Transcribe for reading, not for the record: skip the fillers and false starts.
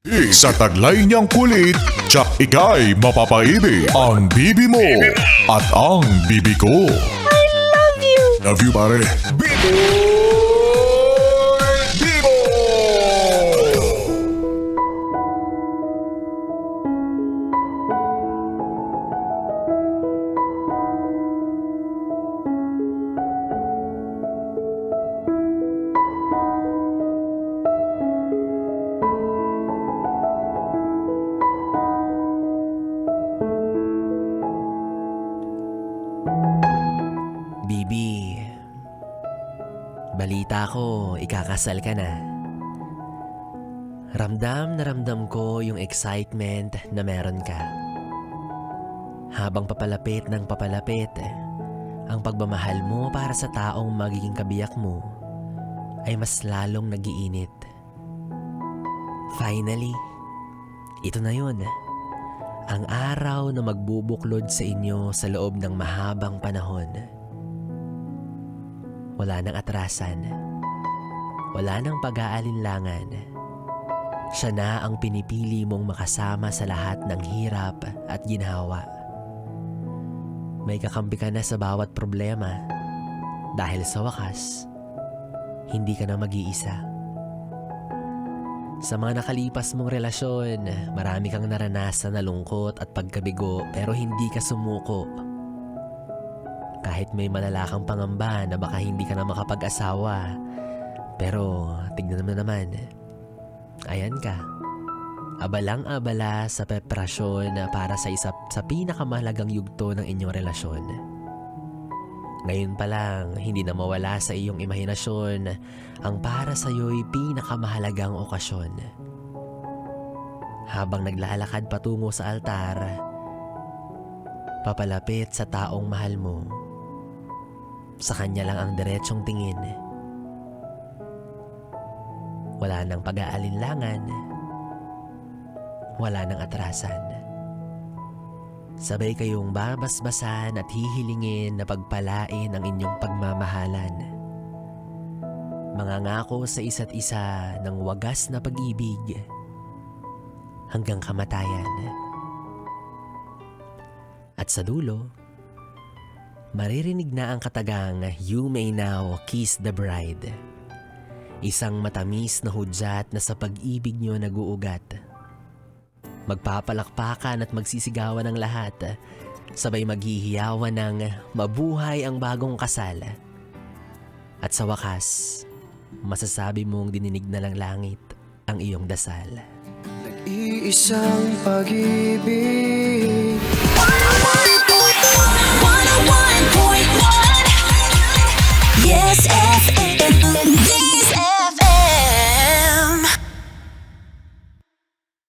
Sa taglay niyang kulit, tsak ika'y mapapaibig. Ang bibi mo at ang bibi ko. Love you, pare. Bibo! Bibo! Bibi, balita ko, ikakasal ka na. Ramdam na ramdam ko yung excitement na meron ka. Habang papalapit ng papalapit, ang pagmamahal mo para sa taong magiging kabiyak mo ay mas lalong nagiinit. Finally, ito na yun. Ang araw na magbubuklod sa inyo sa loob ng mahabang panahon. Wala nang atrasan. Wala nang pag-aalinlangan. Siya na ang pinipili mong makasama sa lahat ng hirap at ginhawa. May kakampi ka na sa bawat problema dahil sa wakas, hindi ka na mag-iisa. Sa mga nakalipas mong relasyon, marami kang naranasan na lungkot at pagkabigo pero hindi ka sumuko. Kahit may malala kang pangamba na baka hindi ka na makapag-asawa. Pero tignan mo naman, ayan ka. Abalang-abala sa preparasyon para sa pinakamahalagang yugto ng inyong relasyon. Ngayon pa lang, hindi na mawala sa iyong imahinasyon ang para sa iyo'y pinakamahalagang okasyon. Habang naglalakad patungo sa altar, papalapit sa taong mahal mo, sa kanya lang ang diretsong tingin. Wala nang pag-aalinlangan. Wala nang atrasan. Sabay kayong babasbasan at hihilingin na pagpalain ang inyong pagmamahalan. Mangangako sa isa't isa ng wagas na pag-ibig hanggang kamatayan. At sa dulo, maririnig na ang katagang "You may now kiss the bride." Isang matamis na hudyat na sa pag-ibig niyo nag-uugat. Magpapalakpakan at magsisigawan ng lahat. Sabay maghihiyawan ng mabuhay ang bagong kasal. At sa wakas, masasabi mong dininig na lang langit ang iyong dasal. Nag-iisang pag-ibig